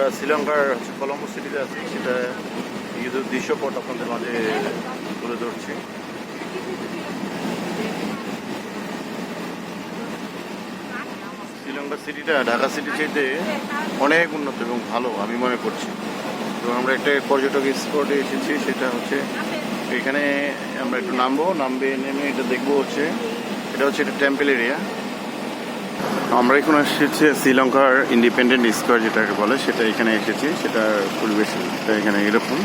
আমরা শ্রীলঙ্কার কলম্বো সিটিতে আছি, সেটা ঈদের দৃশ্যপট আপনাদের মাঝে তুলে ধরছি। শ্রীলঙ্কার সিটিটা ঢাকা সিটি চাইতে অনেক উন্নত এবং ভালো আমি মনে করছি। তো আমরা একটা পর্যটক স্পটে এসেছি, সেটা হচ্ছে এখানে আমরা একটু নেমে এটা দেখবো হচ্ছে এটা হচ্ছে একটা টেম্পল এরিয়া। আমরা এখন এসেছি শ্রীলঙ্কার ইন্ডিপেন্ডেন্ট স্কোয়ার যেটাকে বলে, সেটা এখানে এসেছি। সেটা পরিবেশটা এখানে এরকম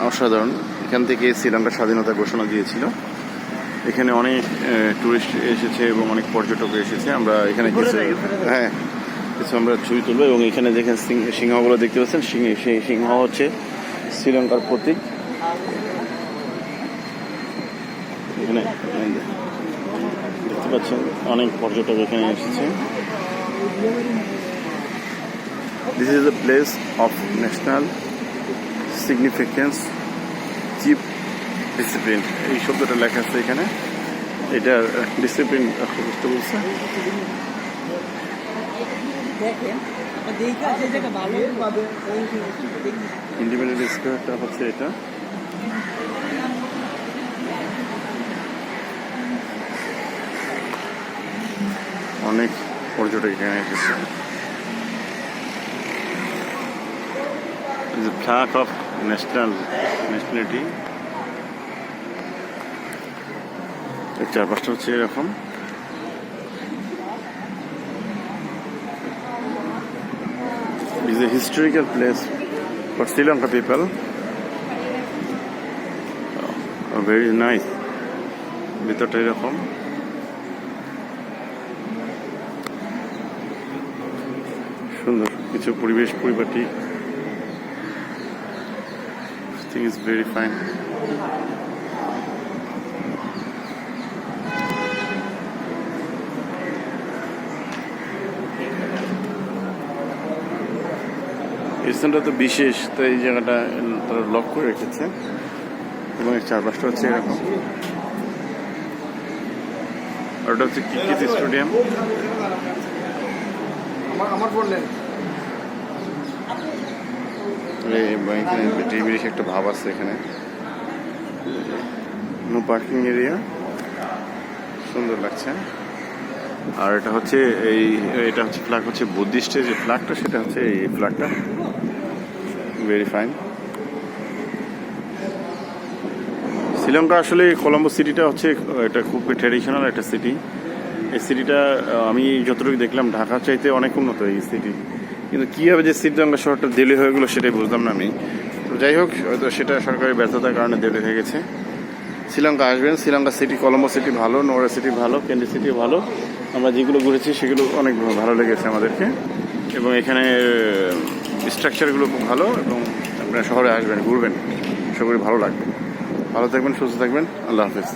অসাধারণ। এখান থেকে শ্রীলঙ্কার স্বাধীনতা ঘোষণা দিয়েছিল। এখানে অনেক টুরিস্ট এসেছে এবং অনেক পর্যটক এসেছে। আমরা এখানে কিছু আমরা ছবি তুলবো এবং এখানে দেখেন সিংহগুলো দেখতে পাচ্ছেন। সেই সিংহ হচ্ছে শ্রীলঙ্কার প্রতীক। এখানে দেখতে পাচ্ছেন অনেক পর্যটক এখানে এসেছে। This is the place of national significance chief discipline, এই শব্দটা লেখা আছে এখানে। এটা ডিসিপ্লিন বুঝতে বলছে। ইন্ডিপেন্ডেন্ট স্কোয়ারটা হচ্ছে এটা। অনেক পর্যটক এখানে এসেছে। Flag of nationality. চারপাশটা হচ্ছে এরকম। It is a historical place for Sri Lanka people. Very nice. ভিতরটা এরকম। সুন্দর কিছু পরিপাটি। Thing is very fine. স্থানটা তো বিশেষ, তো এই জায়গাটা তারা লক করে রেখেছে এবং এর চারপাশটা হচ্ছে এরকম। আর ওটা হচ্ছে ক্রিকেট স্টেডিয়াম। এখানে বেশ একটা ভাব আছে এখানে। নো পার্কিং এরিয়া, সুন্দর লাগছে। আর এটা হচ্ছে ফ্ল্যাগ হচ্ছে বুদ্ধিস্টের যে ফ্ল্যাগটা, সেটা হচ্ছে এই ফ্ল্যাগটা। Very fine. শ্রীলঙ্কা আসলে কলম্বো সিটিটা হচ্ছে এটা খুব ট্র্যাডিশনাল একটা সিটি। এই সিটিটা আমি যতটুকু দেখলাম ঢাকার চাইতে অনেক উন্নত এই সিটি। কিন্তু কীভাবে যে শ্রীলঙ্কা শহরটা দেরি হয়ে গেলো সেটাই বুঝলাম না আমি। তো যাই হোক, হয়তো সেটা সরকারি ব্যর্থতার কারণে দেরি হয়ে গেছে। শ্রীলঙ্কা আসবেন, শ্রীলঙ্কা সিটি, কলম্বো সিটি ভালো, নোরা সিটি ভালো, ক্যান্ডি সিটি ভালো। আমরা যেগুলো ঘুরেছি সেগুলো অনেক ভালো লেগেছে আমাদেরকে। এবং এখানে স্ট্রাকচারগুলো খুব ভালো এবং আপনারা শহরে আসবেন, ঘুরবেন, আশা করি ভালো লাগবে। ভালো থাকবেন, সুস্থ থাকবেন। আল্লাহ হাফেজ।